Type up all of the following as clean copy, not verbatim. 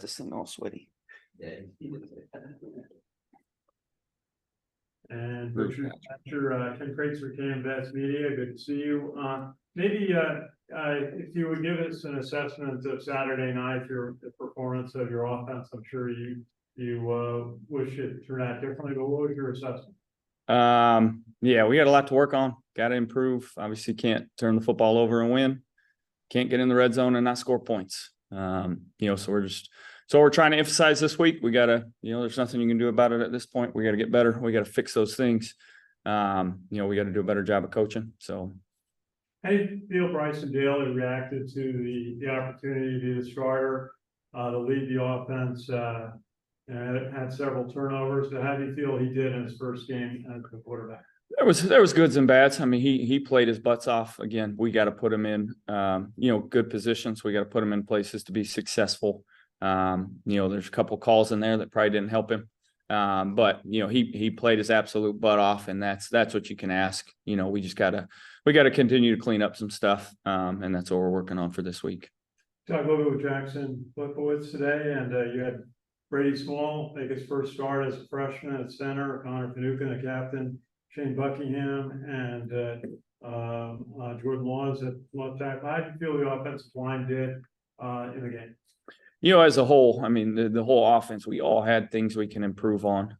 practicing all sweaty. Yeah. And Drew Thatcher, Ken Crates for Canvas Media, good to see you. Maybe if you would give us an assessment of Saturday night, the performance of your offense. I'm sure you wish it turned out differently, but what was your assessment? Yeah, we got a lot to work on. Got to improve. Obviously, can't turn the football over and win. Can't get in the red zone and not score points. So we're trying to emphasize this week. We got to, there's nothing you can do about it at this point. We got to get better. We got to fix those things. We got to do a better job of coaching. So, how do you feel Bryson Daly reacted to the opportunity to be the starter, to lead the offense, and had several turnovers? So how do you feel he did in his first game as the quarterback? There was goods and bads. I mean, he played his butts off. Again, we got to put him in, good positions. We got to put him in places to be successful. There's a couple calls in there that probably didn't help him. But he played his absolute butt off, and that's what you can ask. We got to continue to clean up some stuff. And that's what we're working on for this week. Talk a little bit with Jackson Flipowitz today, and you had Brady Small make his first start as a freshman at center, Connor Finucane, the captain, Shane Buckingham, and Jordan Laws at left tackle. How do you feel the offensive line did in the game? As a whole, I mean, the whole offense, we all had things we can improve on.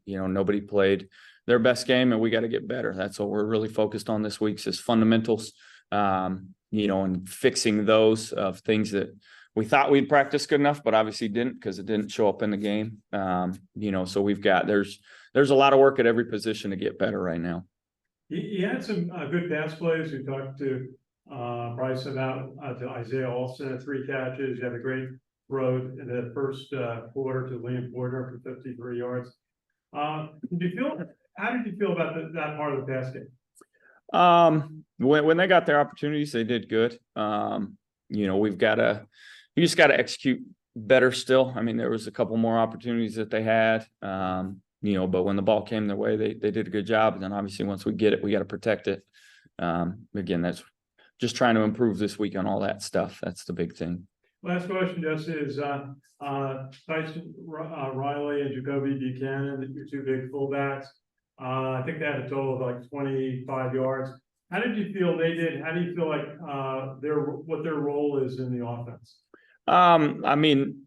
Nobody played their best game, and we got to get better. That's what we're really focused on this week is fundamentals, and fixing those of things that we thought we'd practice good enough, but obviously didn't because it didn't show up in the game. So there's a lot of work at every position to get better right now. He had some good pass plays. We talked to Bryce about to Isaiah Olsen at 3 catches. You had a great throw in the first quarter to Liam Porter for 53 yards. How did you feel about that part of the pass game? When they got their opportunities, they did good. You just got to execute better still. I mean, there was a couple more opportunities that they had, but when the ball came their way, they did a good job. And then obviously once we get it, we got to protect it. Again, that's just trying to improve this week on all that stuff. That's the big thing. Last question, Jesse, is Tyson Riley and Jacoby Buchanan, your two big fullbacks. I think they had a total of like 25 yards. How did you feel they did? How do you feel like what their role is in the offense? I mean,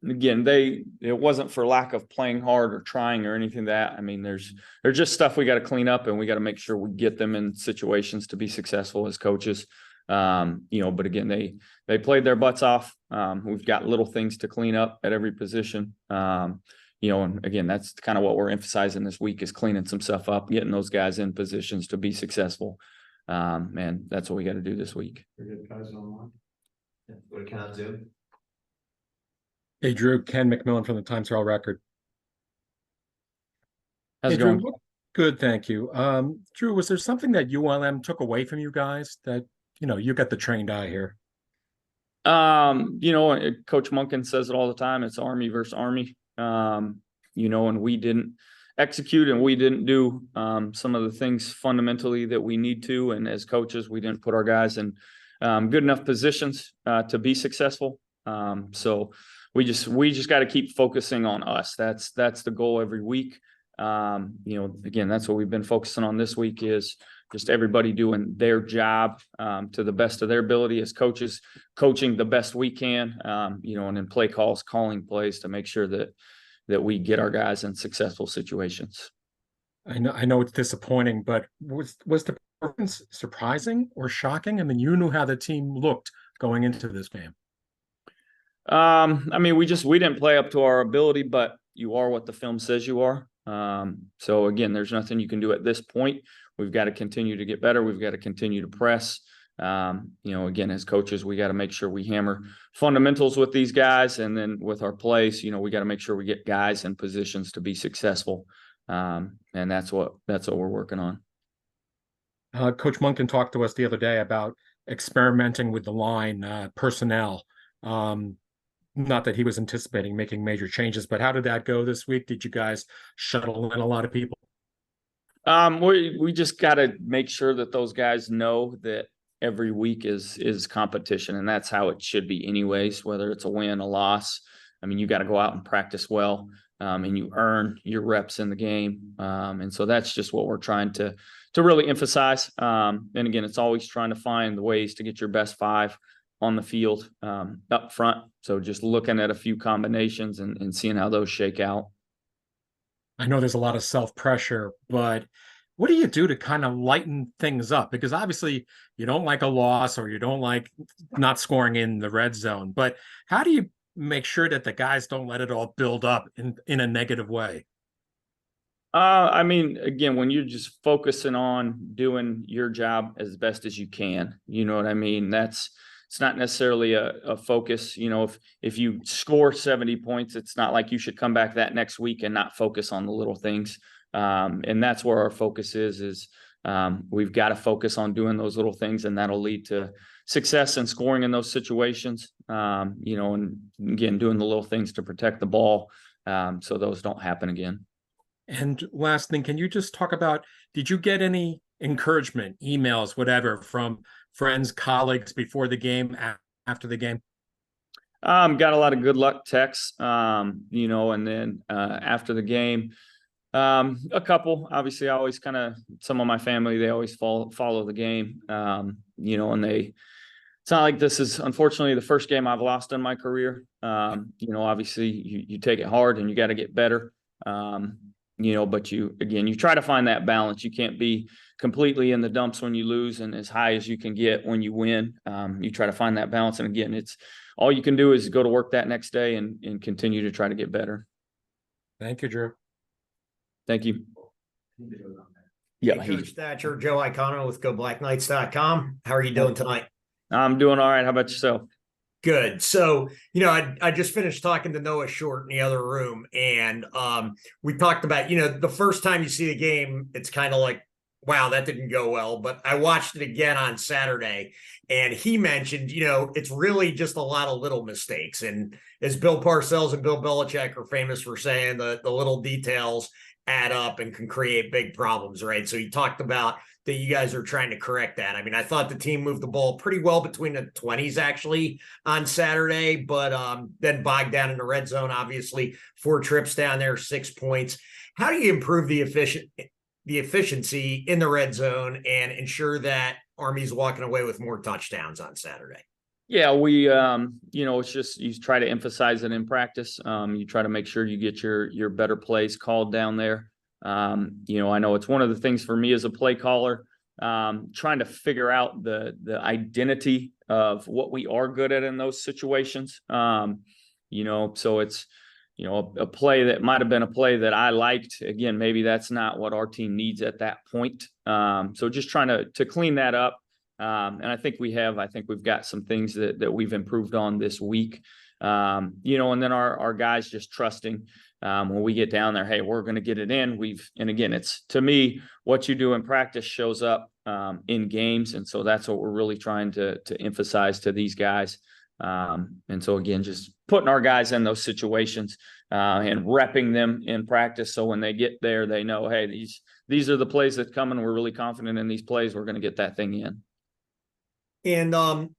again, it wasn't for lack of playing hard or trying or anything that. I mean, there's just stuff we got to clean up, and we got to make sure we get them in situations to be successful as coaches. But again, they played their butts off. We've got little things to clean up at every position. And again, that's kind of what we're emphasizing this week is cleaning some stuff up, getting those guys in positions to be successful. And that's what we got to do this week. Good guys online. Yeah, go to Ken Zoom. Hey, Drew, Ken McMillan from the Times Herald Record. How's it Drew, going? good, thank you. Drew, was there something that ULM took away from you guys that, you got the trained eye here? Coach Monken says it all the time. It's Army versus Army. And we didn't execute and we didn't do some of the things fundamentally that we need to. And as coaches, we didn't put our guys in good enough positions to be successful. So we just got to keep focusing on us. That's the goal every week. Again, that's what we've been focusing on this week is just everybody doing their job to the best of their ability as coaches, coaching the best we can, and in play calls, calling plays to make sure that we get our guys in successful situations. I know it's disappointing, but was the performance surprising or shocking? I mean, you knew how the team looked going into this game. I mean, we didn't play up to our ability, but you are what the film says you are. So again, there's nothing you can do at this point. We've got to continue to get better. We've got to continue to press. Again, as coaches, we got to make sure we hammer fundamentals with these guys. And then with our plays, we got to make sure we get guys in positions to be successful. And that's what we're working on. Coach Monken talked to us the other day about experimenting with the line personnel. Not that he was anticipating making major changes, but how did that go this week? Did you guys shuttle in a lot of people? We just got to make sure that those guys know that every week is competition, and that's how it should be anyways, whether it's a win, a loss. I mean, you got to go out and practice well, and you earn your reps in the game. And so that's just what we're trying to really emphasize. And again, it's always trying to find the ways to get your best 5 on the field up front. So just looking at a few combinations and seeing how those shake out. I know there's a lot of self-pressure, but what do you do to kind of lighten things up? Because obviously you don't like a loss or you don't like not scoring in the red zone, but how do you make sure that the guys don't let it all build up in a negative way? I mean, again, when you're just focusing on doing your job as best as you can, you know what I mean? It's not necessarily a focus. You know, if you score 70 points, it's not like you should come back that next week and not focus on the little things. And that's where our focus is we've got to focus on doing those little things, and that'll lead to success and scoring in those situations. You know, and again, doing the little things to protect the ball, so those don't happen again. And last thing, can you just talk about, did you get any encouragement, emails, whatever, from friends, colleagues before the game, after the game? Got a lot of good luck texts, you know, and then after the game, a couple. Obviously, I always kind of, some of my family, they always follow the game, you know, and it's not like this is unfortunately the first game I've lost in my career. You know, obviously you take it hard and you got to get better. You know, but you try to find that balance. You can't be completely in the dumps when you lose and as high as you can get when you win. You try to find that balance. And again, it's all you can do is go to work that next day and continue to try to get better. Thank you, Drew. Thank you. Yeah. Hey, Coach Thatcher, Joe Icono with GoBlackKnights.com. How are you doing tonight? I'm doing all right. How about yourself? Good. So, you know, I just finished talking to Noah Short in the other room, and we talked about, you know, the first time you see the game, it's kind of like, wow, that didn't go well. But I watched it again on Saturday, and he mentioned, you know, it's really just a lot of little mistakes. And as Bill Parcells and Bill Belichick are famous for saying, the little details add up and can create big problems, right? So he talked about that you guys are trying to correct that. I mean, I thought the team moved the ball pretty well between the 20s actually on Saturday, but then bogged down in the red zone, obviously 4 trips down there, 6 points. How do you improve the efficiency in the red zone and ensure that Army's walking away with more touchdowns on Saturday? Yeah, we, you know, it's just, you try to emphasize it in practice. You try to make sure you get your better plays called down there. You know, I know it's one of the things for me as a play caller, trying to figure out the identity of what we are good at in those situations. You know, so it's, you know, a play that might have been a play that I liked. Again, maybe that's not what our team needs at that point. So just trying to clean that up. And I think we've got some things that we've improved on this week. You know, and then our guys just trusting, when we get down there, hey, we're going to get it in. And again, it's, to me, what you do in practice shows up in games. And so that's what we're really trying to emphasize to these guys. And so again, just putting our guys in those situations and repping them in practice. So when they get there, they know, hey, these are the plays that come, and we're really confident in these plays. We're going to get that thing in. And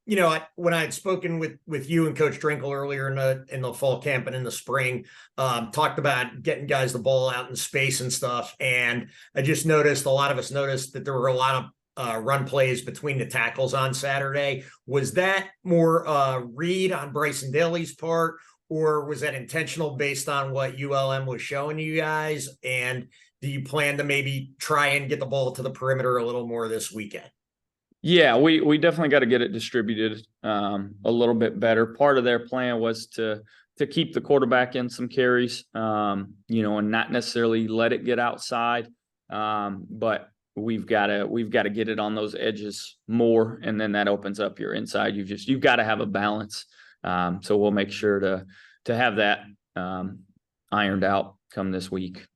you know, when I had spoken with you and Coach Drinkle earlier in the fall camp and in the spring, talked about getting guys the ball out in space and stuff. And I just noticed, a lot of us noticed that there were a lot of run plays between the tackles on Saturday. Was that more read on Bryson Daly's part, or was that intentional based on what ULM was showing you guys? And do you plan to maybe try and get the ball to the perimeter a little more this weekend? Yeah, we definitely got to get it distributed a little bit better. Part of their plan was to keep the quarterback in some carries, you know, and not necessarily let it get outside. But we've got to get it on those edges more, and then that opens up your inside. You've got to have a balance. So we'll make sure to have that ironed out come this week.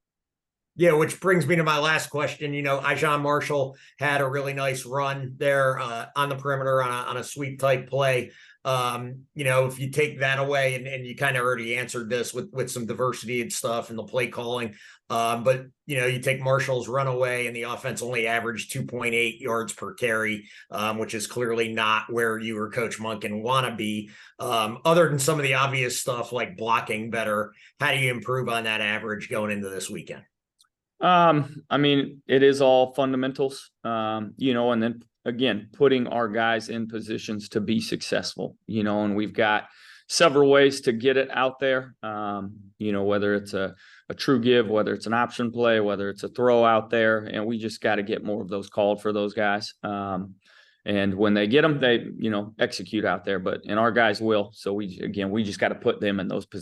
Yeah, which brings me to my last question. You know, Ijon Marshall had a really nice run there on the perimeter on a sweep type play. You know, if you take that away, and you kind of already answered this with some diversity and stuff and the play calling. But you know, you take Marshall's run away and the offense only averaged 2.8 yards per carry, which is clearly not where you or Coach Monken want to be. Other than some of the obvious stuff like blocking better, how do you improve on that average going into this weekend? I mean, it is all fundamentals, you know, and then again, putting our guys in positions to be successful, you know, and we've got several ways to get it out there. You know, whether it's a true give, whether it's an option play, whether it's a throw out there, and we just got to get more of those called for those guys. And when they get them, they, you know, execute out there, and our guys will. So we just got to put them in those positions.